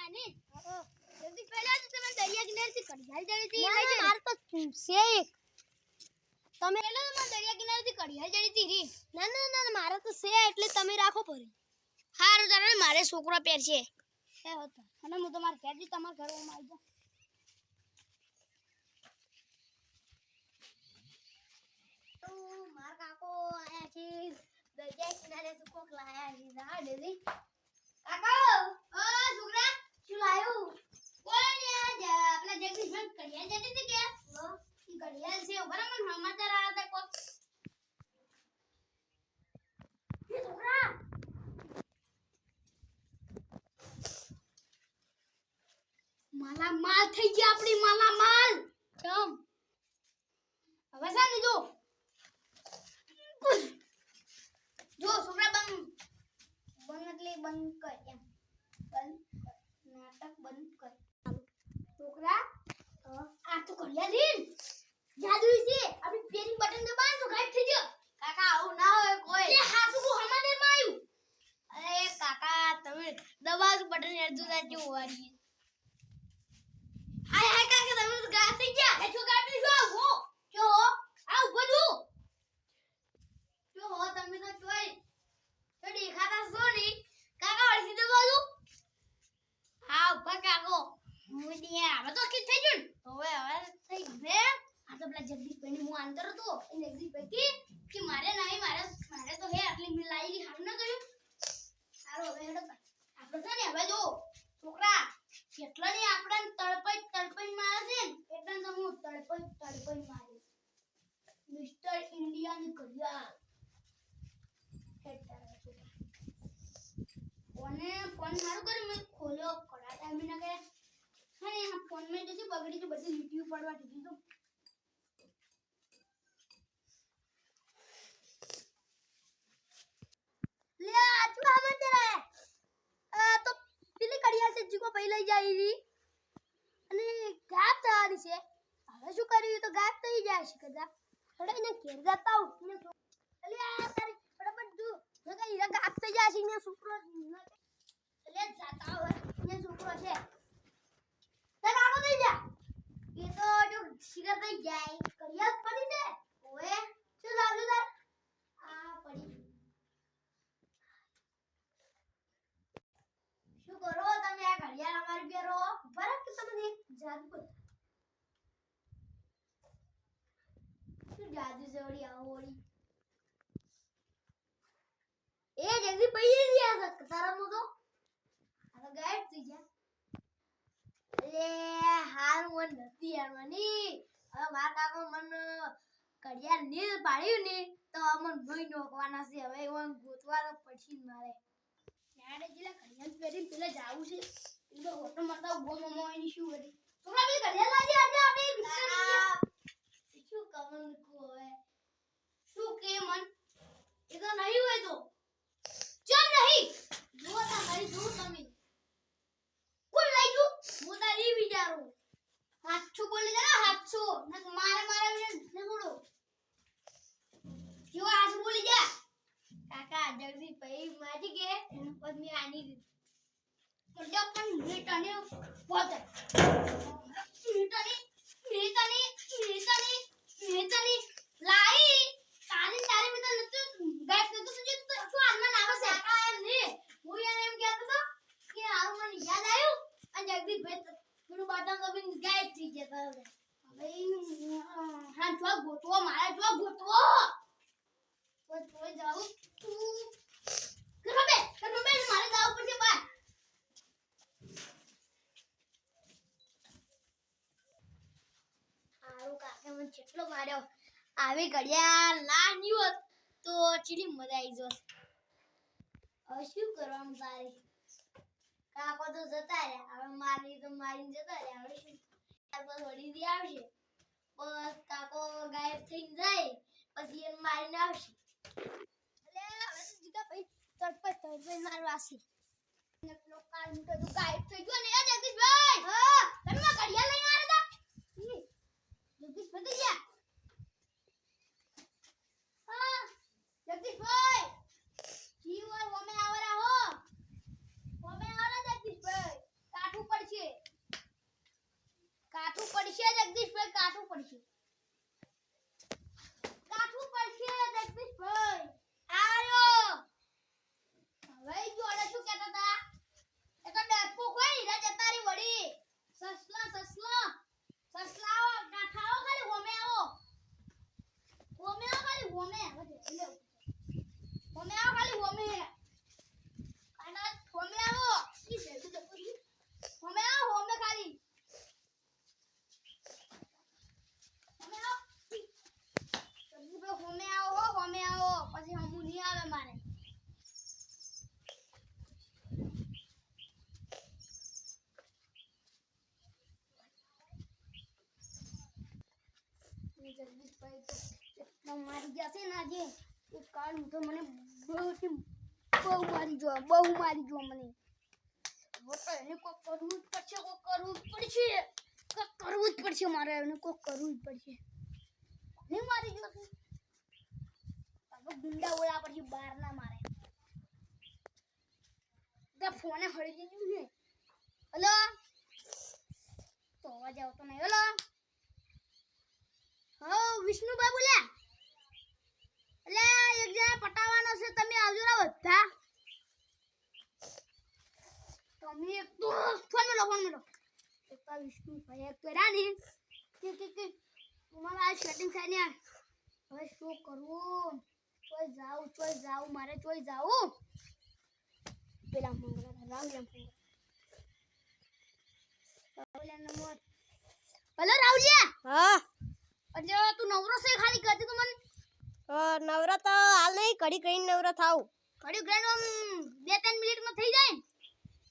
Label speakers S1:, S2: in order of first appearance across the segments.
S1: આને જલ્દી પહેલા તો તમે દરિયા કિનારેથી કડિયાલ જડી હતી
S2: માર તો છે એક
S1: તમે પહેલા તો દરિયા કિનારેથી કડિયાલ જડી હતી રી
S2: ના મારે તો છે એટલે તમે રાખો પરે
S1: હારું તારે મારે છોકરો પેર છે એ હતો અને હું તમાર ઘેરથી તમાર ઘરમાં આવી જાઉં
S2: તો માર કાકો આયા છે દરિયા કિનારે તો કોક લાયા છે જા દેદી
S1: કાકા ઓ છોકરા શું લાયું કોઈ ને આજ આપણા જગદીશભાઈ કડિયાલ જડી હતી કે કડિયાલ છે બરાબર સમાચાર આયા હતા કોક એ છોકરા માલ થઈ ગયા આપણી માલ ચમ હવે સા લીધો જો છોકરા બંધ એટલે બંધ કર એમ નાટક બંધ કર છોકરા આ તો કડિયા લીન જાદુ છે આપણી પેરી બટન દબાવ તો ગાયબ થઈ ગયો કાકા આવું ના હોય કોઈ એ હાસુ હમાને માં આવ્યું અરે કાકા તમે દબાવ બટન હેડજો જાજો વારી હાય કાકા તમે તો ગાયબ થઈ ગયા એ છો ગાયબ થઈ ગયો હો જો આવ બધું જો હો તમે તો જોઈ તો દેખાતા છો ની કાકા અડધી દબાવ હા ઉપર કાકો હું દિયા હવે તો કી થઈ ગયું હવે થઈ બે આ તો પેલા જગદીશભાઈ હું આંતર હતો એ જગદીશભાઈ કે મારે નહીં મારે તો હે આટલી મિલાઈ હાલ ના કર્યું સારો હવે હેડો આપણે છે ને હવે જો છોકરા કેટલા ને આપણને તળપઈ મારે છે એટલા તો હું તળપઈ મારે મિસ્ટર ઇન્ડિયા ની કડિયાલ ફોન મારું કરી મેં ખોલ્યો કડા ટાઈમ ના કે હા ને ફોન માં જતી બગડી તો બધી યુટ્યુબ પડવા દીધી તો લે આજુ આમાં તેરે તો પેલી કડિયાલ છે જીકો પઈ લઈ જાય રી અને ગાયબ થવાની છે હવે શું કર્યું તો ગાયબ થઈ જાય છે કદા થોડા એને ઘેર જતા હું ને અલે આ તારી ફટાફટ જો ન કઈ હીરા ગાયબ થઈ જાય છે ને છોકરો અલે જાતા હોય ને છોકરો છે તને આવો થઈ જા એ તો જો શિગર થઈ જાય કડિયાલ પડી છે ઓએ શું લાગ્યું તાર આ પડી શું કરો તમે આ ઘડિયાળ અમારી પેરો બરાબર કે તમને જાદુ કર શું જાદુ જોડી આવોડી એ જલ્દી પૈયે દિયા સક તારા મો તો આ તો ગાયબ થઈ ગયા અલે હાલ મન નથી આવવાની હવે માર કાકો મન કડિયાળ નીલ પાડ્યું ને તો અમન ભઈ નોકવાના છે હવે ઓન ગોતવા તો પડશે મારે યાડે જીલા કડિયાળ પહેરીને પેલે જાવું છે એ તો હોટો મારતા ઉભો મમો એની શું કરી છોકરા પેલી કડિયાળ લાજે આજે આપણે વિચારી શું કમન કો હવે શું કે મન એ તો નહીં હોય તો ચલ નહીં જોતા નહીં જો તમે કોણ લઈ ગયું હું તારી વિચારું હાથો બોલી જા હાથો ને મારે ને છોડો જો આજ બોલી જા કાકા જલ્દી પઈ માજી કે એનું પદ મે આની કરજો પણ મેટાને પોતે મેટાની લાઈ તારી મે તો નતું ગાય તો તું જે તો શું આનમાં આવે છે કાકા એમ ને હું એને એમ કહેતો તો કે આવું મને યાદ આવ્યું અને જગદીશભાઈ થોડું બાટમ દબીને ગાયબ થઈ ગયા હવે હા જો ગોતવો મારે જો ગોતવો તો થોઈ જાઉં તું કરો બે મારે જાવું પડશે બહાર આરો કાકે મને કેટલો માર્યો આવી ઘડિયાળ ના નીવત તો ચીલી મજા આવી જોત હવે શું કરવાનું તારે કાકો તો જતા રહ્યા હવે મારીને જતા રહ્યા હવે શું બસ વળી દી આવશે બસ કાકો ગાયબ થઈને જાય પછી એને મારીને આવશે એટલે હવે તો જીગા ભાઈ તડપડ મારવા આવશે નકલો કાલ તો ગાયબ થઈ ગયો ને એ જગદીશભાઈ હા તમે ઘડિયાળ લઈને આવ્યા હતા જગદીશ બધી ગયા હા જગદીશભાઈ જીવ ઓર ઓમે આવરા હો ઓમે આવરા જગદીશભાઈ કાઠું
S2: જગદીશભાઈ કાઠું પડશે જગદીશભાઈ આયો હવે જોડે શું કહેતા હતા એ તો ડરપો કોઈ હીરા જતારી વળી સસલા સસલાઓ કાઠાઓ ખાલી હોમે આવો ખાલી હોમે આવો ખાલી હોમે આના હોમે આવો ઈ ભેગું જતું હોમે આવો હોમે ખાલી હોમે આવો પછી હમુ નહીં આવે મારે જગદીશભાઈ તો એટલા મારી ગયા છે ને આજે એક કાળ તો મને બહુ મારી જો મને એને કોક કરવું જ પડશે મારે એને કોક કરવું જ પડશે નહીં મારી ગયો છે હવે ગુંડા ઓળા પછી બહાર ના મારે તો ફોને હળી દીધું છે હલો તો અવાજ આવતો નહીં હલો હો વિષ્ણુભાઈ બોલ્યા એટલે એક જણા પટાવાનો છે તમે આવજો ને બધા તમે એક તો ફોન મેલો એક તો વિષ્ણુભાઈ એક તો રાની કે તમારા આ સેટિંગ થાય ને હવે શું કરવું ચોય જાઉં મારે ચોય જાઉં પેલા મંગળા રાવલિયા નંબર હલો રાવલિયા
S1: હા
S2: એટલે તું નવરો છે ખાલી કહેતી તું મને
S1: નવરા તો હાલ નહીં ઘડી કહીને નવરા થાવ
S2: ઘડી ગ્રેન્ડ આમ 2-3 મિનિટમાં થઈ જાય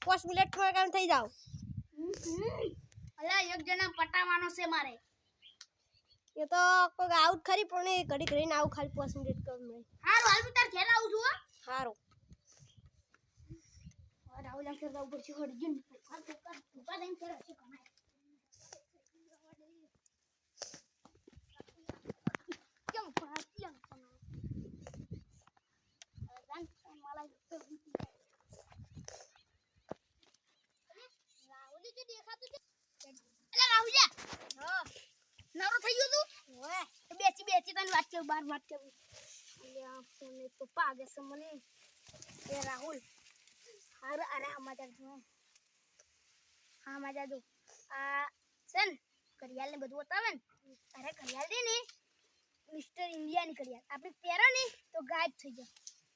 S1: 5 મિનિટમાં કામ થઈ જાવ
S2: અલા એક જણા પટાવાનો છે મારે
S1: એ તો કોઈ આઉટ ખરી પણ એ ઘડી કરીને આવું ખાલી 5 મિનિટ કમ નહીં
S2: હારું હાલ હું તાર ઘેર આવું છું હો
S1: સારું
S2: રાહુલ આમ ફેરવા ઉપર છે હડજન ઉભા દઈને ફેર હશે કમાય કેમ પાતી આમ જાન માલા તો રાહુલ જે દેખાતું છે અલા રાહુલિયા હા નવરો થઈ ગયો તું ઓય બેચી તને વાત કે બાર વાત કે અલ્યા ફોને તો પાગે છે મને એ રાહુલ અરે સમાચાર જો હા મજા જો આ સન કરિયાલ ને બધું બતાવે ને અરે કરિયાલ દે ને મિસ્ટર ઇન્ડિયા ની કરિયાલ આપણે પહેરો ને તો ગાયબ થઈ જાય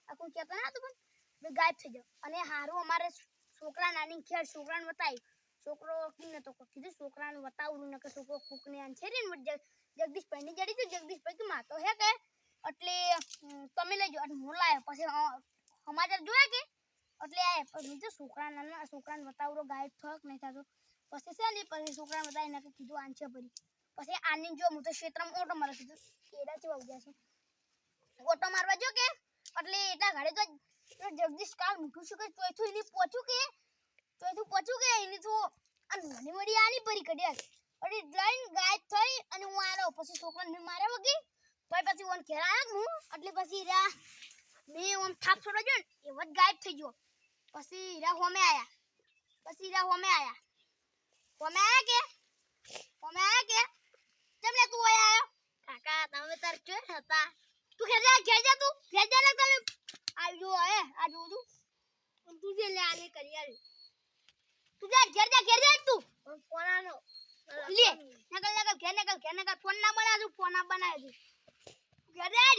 S2: આ કોઈ કહેતા ના તો પણ ગાયબ થઈ જાય અને હારું અમારે છોકરા નાની ખેર છોકરાને બતાવી છોકરો કિને તો કીધું છોકરાને બતાવું ને કે છોકરો કુકને આંછેરી ને જગદીશભાઈ ની જડી તો જગદીશભાઈ કે માતો હે કે એટલે તમે લઈ જાઓ હું લાયો પછી સમાચાર જોયા કે એટલે આ પછી જો છોકરાને બતાવરો ગાયબ થક નહીં થતો પછી છે ને પછી છોકરાને બતાવીને કીધું આંછે ભરી પછી આની જો હું તો ક્ષેત્રમાં ઓટો મારવા કીધું એડા ચેવા ઉગ્યા છે ઓટો મારવા જો કે એટલે એટલા ઘરે તો જગદીશ કાલ મૂઠું શું કે ચોથું એની પહોંચ્યું કે એની તો નાની મળી આની પરી કડ્યા અરે લઈને ગાયબ થઈ અને હું આવ્યો પછી છોકરાને મારે વગી પછી ઓન ઘેર આવ્યો હું એટલે પછી રા મેં ઓમ થાપ છોડો જો ને એવો જ ગાયબ થઈ ગયો પછી હીરા હોમે આયા કેમ લે તું આયા કાકા તમે તાર કે હતા તું ઘેર જા તું ઘેર જા ને તને આવજો આ જો તું જે લે આને કરિયાલ તું જા ઘેર જા તું કોનાનો લે નકલ ફોન ના બનાવ તું ફોન આ બનાવી દે ઘેર જા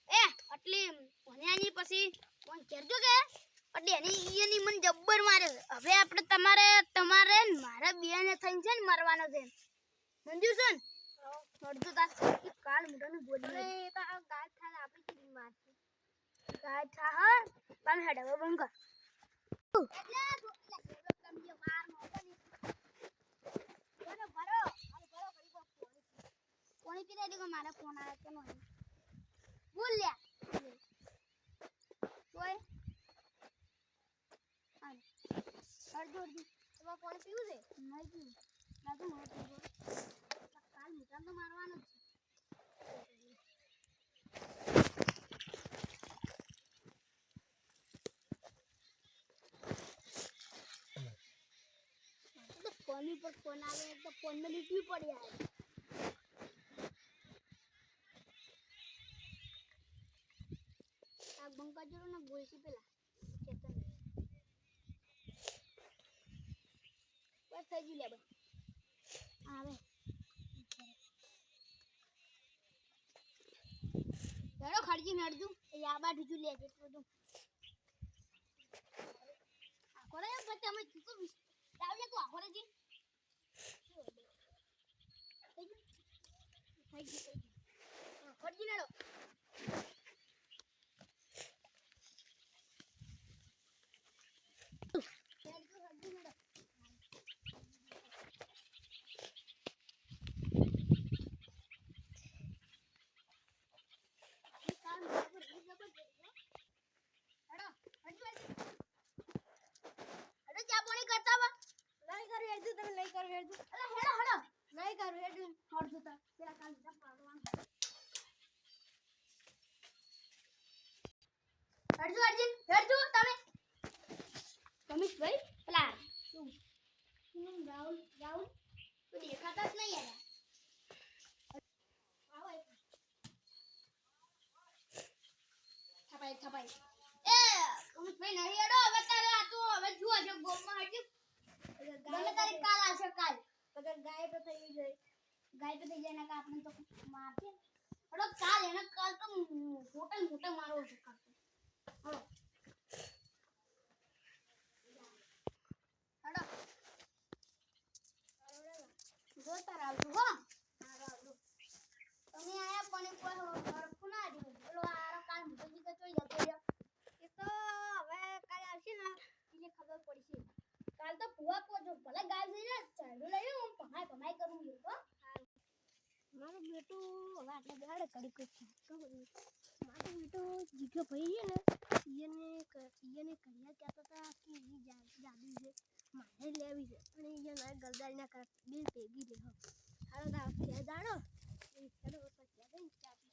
S2: એ આટલી ભણ્યાની પછી ફોન કરજો કે એટલે એની મને જબ્બર મારે હવે આપણે તમારે મારા બેને થઈને છે ને મરવાનો છે મંજૂર છે ને નડજો તાર કાલ મોઢાનું બોલી એ તો આ ગાય થાને આપી કીધી મારતી ગાય થા હા તમે હેડો બંધ કર એટલે તમને માર મોકો ની ભરો કોની કીધે કે મારા ફોન આવ્યો કે નહીં બોલ લે ઓય અડધો તો પાણી પીવું છે નહીં પીવું લાગુ મને પીવું કાલ મિત્ર તો મારવાનો જ છે તો ફોન ફોનની ઉપર ફોન આવે તો ફોનમાં લીટવી પડી આવે. આ બંકા જોડો ને બોલશી પેલા ચેતન બસ થઈ ગયું લે બસ આવે હેડો ખર્ચી નડજું એ આબા ઢુજું લે જેટલું બધું આખોરે પછી અમે ચૂકો લાવજે તું આખોરે જી થઈ ગયું ખર્ચી નડો રમેશભાઈ પેલા રાહુલ તો દેખાતા જ નહીં યાર થપાઈ એ રમેશભાઈ નહીં હેડો હવે તારે આ તો હવે જુઓ છે ગોમમાં હજી ગમે તારી કાલ આવશે કાલ અગર ગાય તો થઈ જાય ના કા આપણે તો મારશે હેડો કાલ એને કાલ તો મોટા મારવો છે કાલ હેડો જોતા આવજો હો તમે આયા પણ કોઈ હરખું ના દીધું બોલો આ કાલ મુજી તો જોઈ જતો રહ્યો એ તો હવે કાલ આવશે ને એટલે ખબર પડશે કાલ તો પુવા પોજો ભલે ગાય જઈને ચાલુ લઈ હું કમાઈ કરું છું હો મારો બેટો હવે આટલા દાડે કરી કોઈ ખબર મારો બેટો જીગો ભાઈ છે ને ઈયને કરિયા કહેતા હતા કે ઈ જાદુ છે મારે લેવી છે અને ઈયને ગલદારી ના કર બિલ ભેગી લે હો હાલો દા કે દાડો એ ચલો પછી